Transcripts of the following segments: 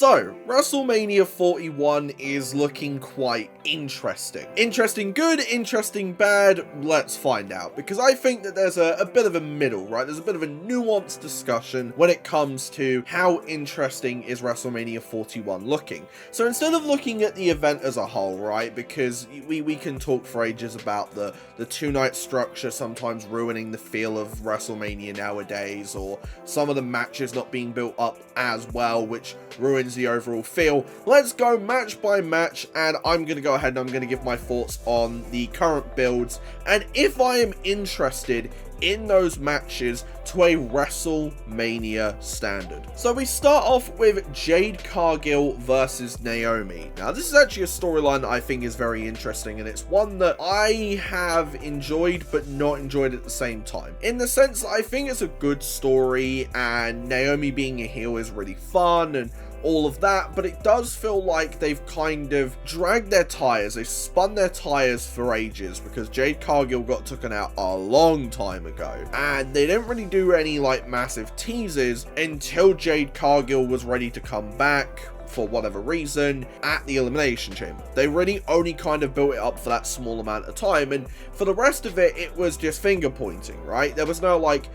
So, WrestleMania 41 is looking quite interesting. Interesting good, interesting bad, let's find out. Because I think that there's a bit of a middle, right? There's a bit of a nuanced discussion when it comes to how interesting is WrestleMania 41 looking. So instead of looking at the event as a whole, right? Because we can talk for ages about the two-night structure sometimes ruining the feel of WrestleMania nowadays, or some of the matches not being built up as well, which ruins the overall feel. Let's go match by match, and I'm going to go ahead and I'm going to give my thoughts on the current builds, and if I am interested in those matches to a WrestleMania standard. So we start off with Jade Cargill versus Naomi. Now this is actually a storyline that I think is very interesting, and it's one that I have enjoyed but not enjoyed at the same time. In the sense that I think it's a good story, and Naomi being a heel is really fun and all of that, but it does feel like they've kind of dragged their tires. They spun their tires for ages, because Jade Cargill got taken out a long time ago, and they didn't really do any like massive teases until Jade Cargill was ready to come back for whatever reason at the Elimination Chamber. They really only kind of built it up for that small amount of time, and for the rest of it, it was just finger pointing, right? There was no like,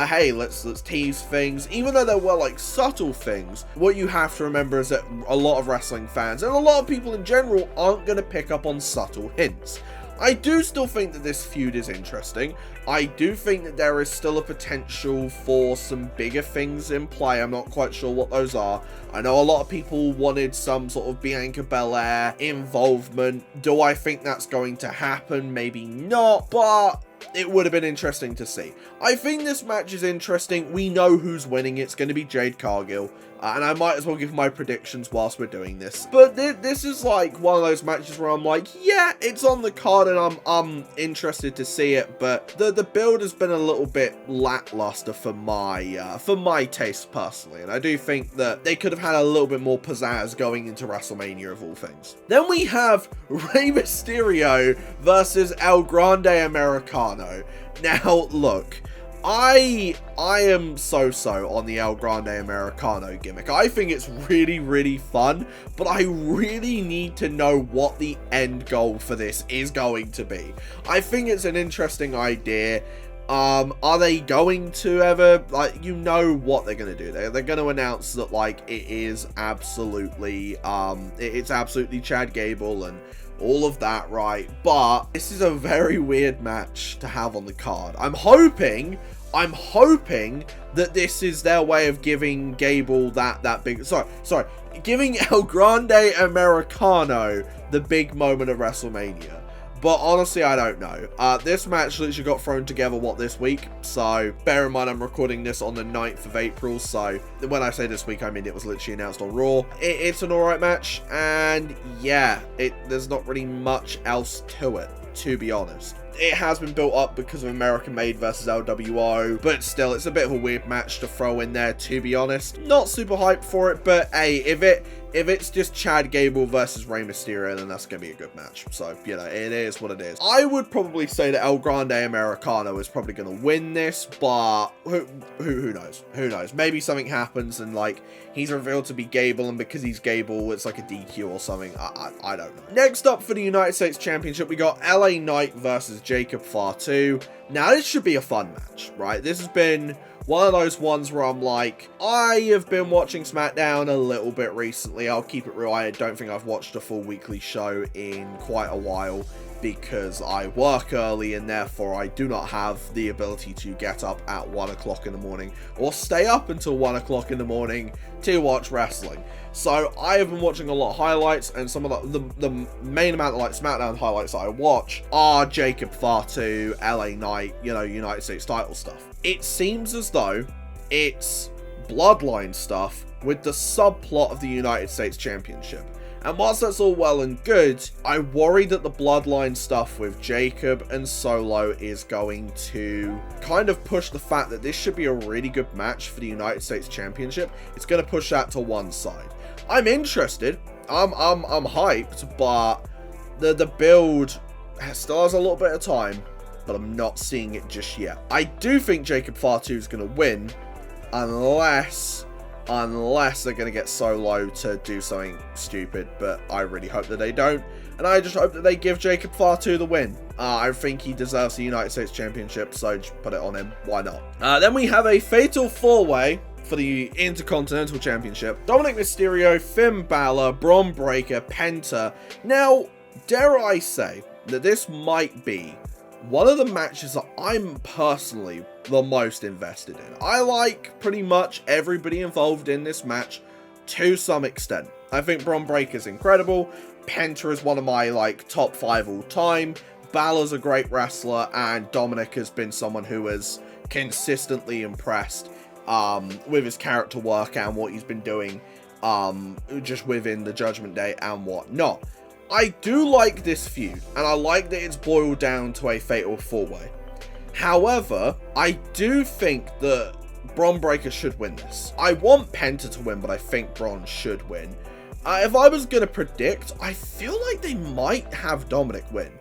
hey, let's tease things. Even though there were like subtle things, what you have to remember is that a lot of wrestling fans and a lot of people in general aren't going to pick up on subtle hints. I do still think that this feud is interesting. I do think that there is still a potential for some bigger things in play. I'm not quite sure what those are. I know a lot of people wanted some sort of Bianca Belair involvement. Do I think that's going to happen? Maybe not, but it would have been interesting to see. I think this match is interesting. We know who's winning. It's going to be Jade Cargill. And I might as well give my predictions whilst we're doing this. But this is like one of those matches where I'm like, yeah, it's on the card and I'm interested to see it. But the build has been a little bit lackluster for my taste personally. And I do think that they could have had a little bit more pizzazz going into WrestleMania of all things. Then we have Rey Mysterio versus El Grande Americano. Now, look, I am so on the El Grande Americano gimmick. I think it's really, really fun, but I really need to know what the end goal for this is going to be. I think it's an interesting idea. Are they going to ever, like, you know what they're going to do. They're going to announce that, like, it is absolutely, it's absolutely Chad Gable and all of that, right? But this is a very weird match to have on the card. I'm hoping that this is their way of giving Gable that big, giving El Grande Americano the big moment of WrestleMania. But honestly, I don't know. This match literally got thrown together, this week? So, bear in mind, I'm recording this on the 9th of April. So, when I say this week, I mean it was literally announced on Raw. It's an alright match. And yeah, there's not really much else to it, to be honest. It has been built up because of American Made versus LWO, but still, it's a bit of a weird match to throw in there, to be honest. Not super hyped for it, but hey, if it's just Chad Gable versus Rey Mysterio, then that's going to be a good match. So, you know, it is what it is. I would probably say that El Grande Americano is probably going to win this, but who knows? Who knows? Maybe something happens and, like, he's revealed to be Gable, and because he's Gable, it's like a DQ or something. I don't know. Next up for the United States Championship, we got LA Knight versus Jacob Fatu. Now, this should be a fun match, right? This has been one of those ones where I'm like, I have been watching SmackDown a little bit recently. I'll keep it real. I don't think I've watched a full weekly show in quite a while, because I work early and therefore I do not have the ability to get up at 1 o'clock in the morning or stay up until 1 o'clock in the morning to watch wrestling. So I have been watching a lot of highlights, and some of the main amount of like SmackDown highlights that I watch are Jacob Fatu, LA Knight, you know, United States title stuff. It seems as though it's bloodline stuff with the subplot of the United States Championship. And whilst that's all well and good, I worry that the bloodline stuff with Jacob and Solo is going to kind of push the fact that this should be a really good match for the United States Championship. It's going to push that to one side. I'm interested. I'm hyped, but the build still has a little bit of time, but I'm not seeing it just yet. I do think Jacob Fatu is going to win, unless unless they're going to get so low to do something stupid, but I really hope that they don't. And I just hope that they give Jacob Fatu the win. I think he deserves the United States Championship, so just put it on him. Why not? Then we have a fatal 4-way for the Intercontinental Championship. Dominic Mysterio, Finn Balor, Bron Breakker, Penta. Now, dare I say that this might be one of the matches that I'm personally the most invested in. I like pretty much everybody involved in this match to some extent. I think Bron Breakker's incredible. Penta is one of my top 5 all time. Balor's a great wrestler, and Dominic has been someone who has consistently impressed with his character work and what he's been doing just within the Judgment Day and whatnot. I do like this feud, and I like that it's boiled down to a fatal 4-way. However, I do think that Bron Breakker should win this. I want Penta to win, but I think Bron should win. If I was going to predict, I feel like they might have Dominic win.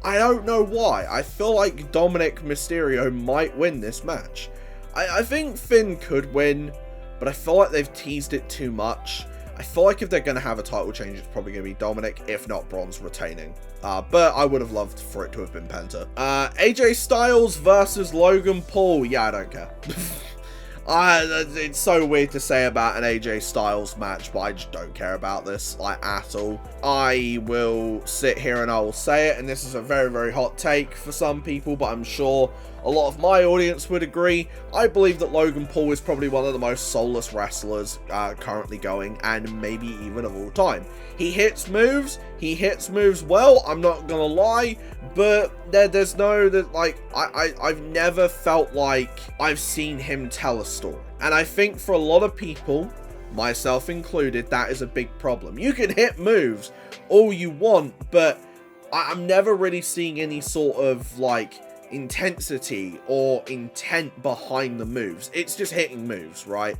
I don't know why. I feel like Dominic Mysterio might win this match. I think Finn could win, but I feel like they've teased it too much. I feel like if they're going to have a title change, it's probably going to be Dominic, if not Bron's retaining. But I would have loved for it to have been Penta. AJ Styles versus Logan Paul. Yeah, I don't care. It's so weird to say about an AJ Styles match, but I just don't care about this, at all. I will sit here and I will say it, and this is a very, very hot take for some people, but I'm sure a lot of my audience would agree. I believe that Logan Paul is probably one of the most soulless wrestlers currently going, and maybe even of all time. He hits moves well, I'm not gonna lie, but there's no, I've never felt like I've seen him tell a story. And I think for a lot of people, myself included, that is a big problem. You can hit moves all you want, but I'm never really seeing any sort of, intensity or intent behind the moves. It's just hitting moves, right?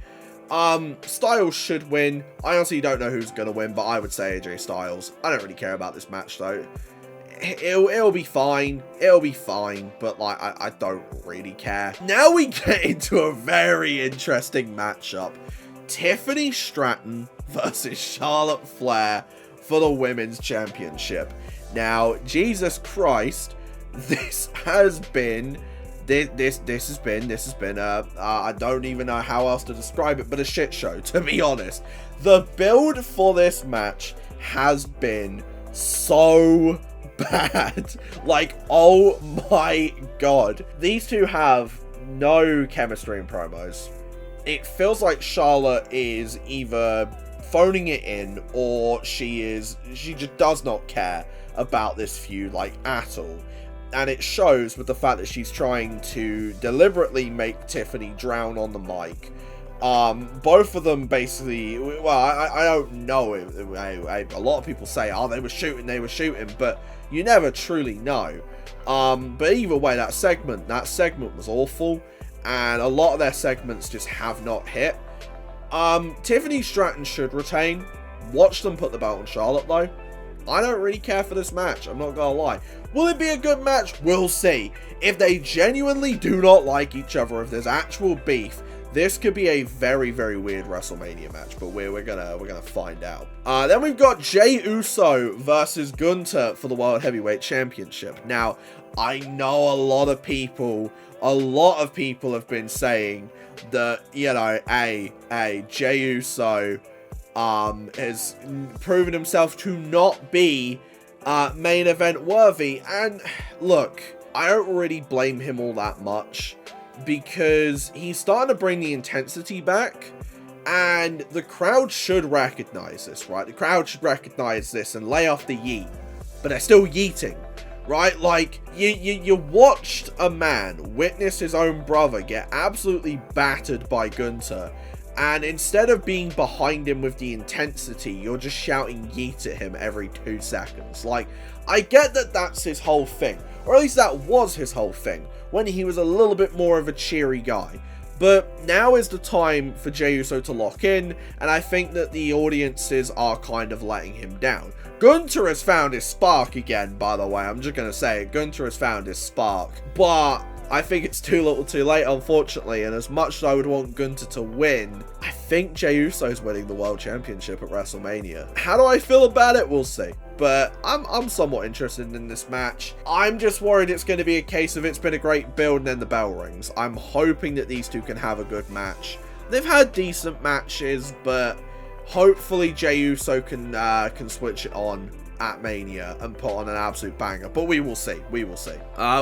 Styles should win. I honestly don't know who's gonna win, but I would say AJ Styles. I don't really care about this match though. It'll be fine. It'll be fine, but I don't really care. Now we get into a very interesting matchup. Tiffany Stratton versus Charlotte Flair for the Women's Championship. Now, Jesus Christ, this has been I don't even know how else to describe it, but a shit show, to be honest. The build for this match has been so bad. Oh my god. These two have no chemistry in promos. It feels like Charlotte is either phoning it in, or she just does not care about this feud, at all. And it shows with the fact that she's trying to deliberately make Tiffany drown on the mic. Both of them basically, well, I don't know. A lot of people say, oh, they were shooting, but you never truly know. But either way, that segment was awful, and a lot of their segments just have not hit. Tiffany Stratton should retain. Watch them put the belt on Charlotte, though. I don't really care for this match, I'm not gonna lie. Will it be a good match? We'll see. If they genuinely do not like each other, if there's actual beef, this could be a very, very weird WrestleMania match, but we're gonna find out. Then we've got Jey Uso versus Gunther for the World Heavyweight Championship. Now, I know a lot of people have been saying that, Jey Uso has proven himself to not be main event worthy, and look, I don't really blame him all that much, because he's starting to bring the intensity back, and the crowd should recognize this, right? The crowd should recognize this and lay off the yeet, but they're still yeeting, right? You watched a man witness his own brother get absolutely battered by Gunther, and instead of being behind him with the intensity, you're just shouting yeet at him every 2 seconds. I get that that's his whole thing, or at least that was his whole thing, when he was a little bit more of a cheery guy. But now is the time for Jey Uso to lock in, and I think that the audiences are kind of letting him down. Gunther has found his spark again, by the way. I'm just going to say it. Gunther has found his spark. But I think it's too little too late, unfortunately, and as much as I would want Gunther to win, I think Jey Uso's winning the World Championship at WrestleMania. How do I feel about it? We'll see. But I'm somewhat interested in this match. I'm just worried it's going to be a case of it's been a great build and then the bell rings. I'm hoping that these two can have a good match. They've had decent matches, but hopefully Jey Uso can switch it on at Mania and put on an absolute banger, but we will see. We will see.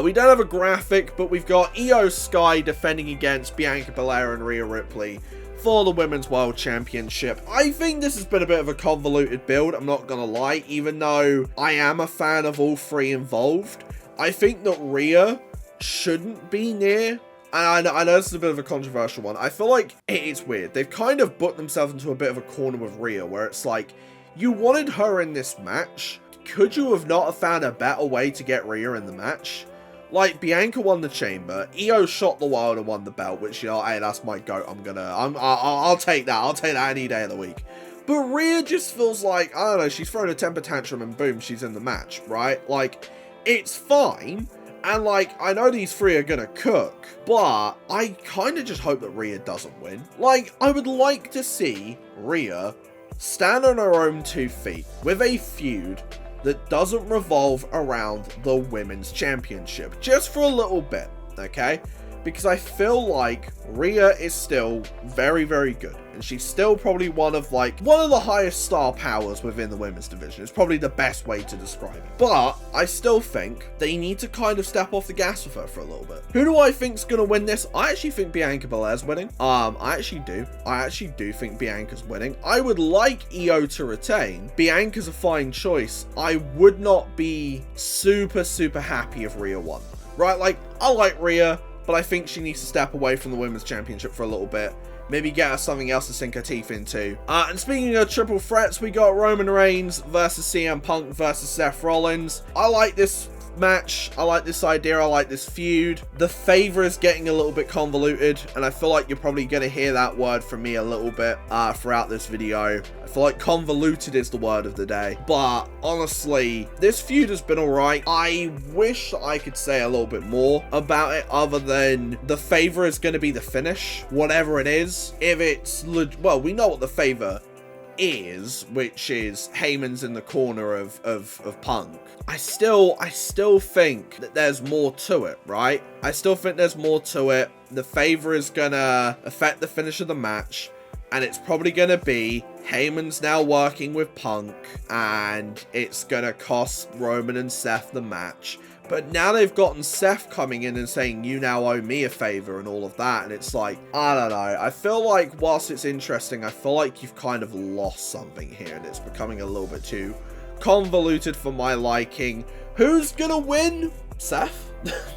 We don't have a graphic, but we've got Io Sky defending against Bianca Belair and Rhea Ripley for the Women's World Championship. I think this has been a bit of a convoluted build, I'm not gonna lie, even though I am a fan of all three involved. I think that Rhea shouldn't be near. And I know this is a bit of a controversial one. I feel like it's weird. They've kind of put themselves into a bit of a corner with Rhea, where it's like, you wanted her in this match. Could you have not found a better way to get Rhea in the match? Like, Bianca won the chamber, Io shot the wild and won the belt, which, you know, hey, that's my goat. I'll take that. I'll take that any day of the week. But Rhea just feels like, I don't know, she's thrown a temper tantrum and boom, she's in the match, right? Like, it's fine. And, like, I know these three are gonna cook, but I kind of just hope that Rhea doesn't win. Like, I would like to see Rhea stand on her own 2 feet with a feud that doesn't revolve around the Women's Championship. Just for a little bit, okay? Because I feel like Rhea is still very, very good. And she's still probably one of the highest star powers within the women's division. It's probably the best way to describe it. But I still think they need to kind of step off the gas with her for a little bit. Who do I think's gonna win this? I actually think Bianca Belair's winning. I actually do think Bianca's winning. I would like Io to retain. Bianca's a fine choice. I would not be super, super happy if Rhea won. Right? Like, I like Rhea, but I think she needs to step away from the Women's Championship for a little bit. Maybe get her something else to sink her teeth into. And speaking of triple threats, we got Roman Reigns versus CM Punk versus Seth Rollins. I like this match. I like this idea. I like this feud. The favor is getting a little bit convoluted, and I feel like you're probably going to hear that word from me a little bit throughout this video. I feel like convoluted is the word of the day. But honestly, this feud has been alright. I wish I could say a little bit more about it other than the favor is going to be the finish, whatever it is. If it's, well, we know what the favor is, which is Heyman's in the corner of Punk. I still think that there's more to it, right? I still think there's more to it. The favor is gonna affect the finish of the match, and it's probably gonna be Heyman's now working with Punk, and it's gonna cost Roman and Seth the match. But now they've gotten Seth coming in and saying, you now owe me a favor and all of that. And it's like, I don't know. I feel like whilst it's interesting, I feel like you've kind of lost something here. And it's becoming a little bit too convoluted for my liking. Who's going to win? Seth?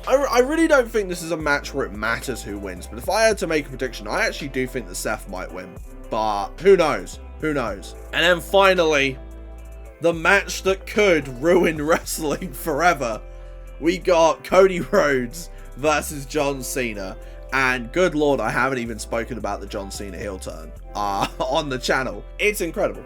I really don't think this is a match where it matters who wins. But if I had to make a prediction, I actually do think that Seth might win. But who knows? Who knows? And then finally, the match that could ruin wrestling forever. We got Cody Rhodes versus John Cena. And good lord, I haven't even spoken about the John Cena heel turn on the channel. It's incredible.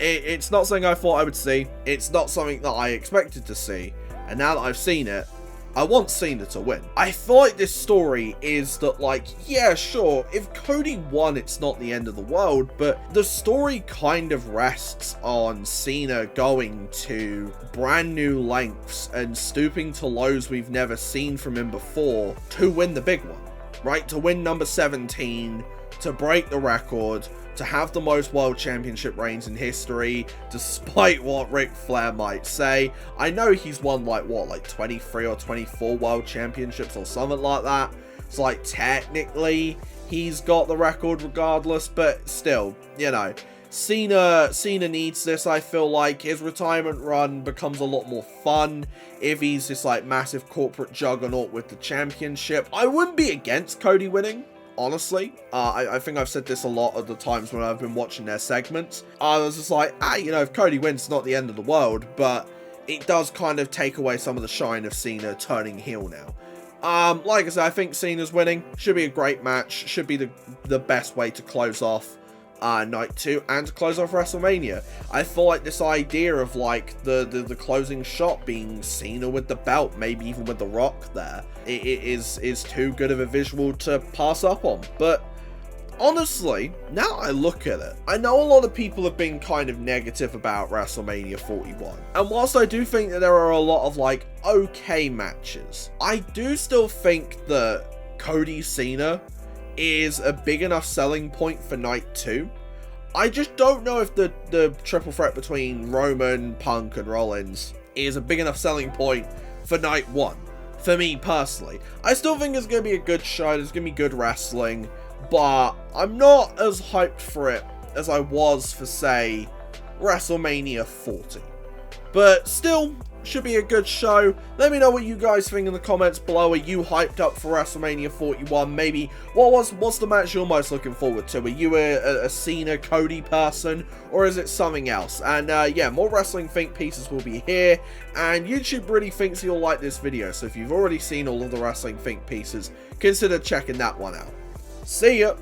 It's not something I thought I would see. It's not something that I expected to see. And now that I've seen it, I want Cena to win. I feel like this story is that, like, yeah, sure, if Cody won, it's not the end of the world, but the story kind of rests on Cena going to brand new lengths and stooping to lows we've never seen from him before to win the big one, right? To win number 17, to break the record, to have the most world championship reigns in history, despite what Ric Flair might say. I know he's won like 23 or 24 world championships or something like that. It's like technically he's got the record regardless, but still, you know, Cena needs this. I feel like his retirement run becomes a lot more fun if he's this like massive corporate juggernaut with the championship. I wouldn't be against Cody winning. Honestly, I think I've said this a lot of the times when I've been watching their segments. I was just like, you know, if Cody wins, it's not the end of the world, but it does kind of take away some of the shine of Cena turning heel now. Like I said, I think Cena's winning. Should be a great match. Should be the best way to close off night 2 and to close off WrestleMania. I feel like this idea of like the closing shot being Cena with the belt, maybe even with The Rock there, it is too good of a visual to pass up on. But honestly, now I look at it, I know a lot of people have been kind of negative about WrestleMania 41. And whilst I do think that there are a lot of like okay matches, I do still think that Cody Cena is a big enough selling point for night 2. I just don't know if the triple threat between Roman, Punk, and Rollins is a big enough selling point for night 1. For me personally, I still think it's going to be a good show, there's going to be good wrestling, but I'm not as hyped for it as I was for, say, WrestleMania 40. But still, should be a good show. Let me know what you guys think in the comments below. Are you hyped up for WrestleMania 41? Maybe, what's the match you're most looking forward to? Are you a Cena, Cody person, or is it something else? And yeah, more wrestling think pieces will be here, and YouTube really thinks you'll like this video, so if you've already seen all of the wrestling think pieces, consider checking that one out. See ya!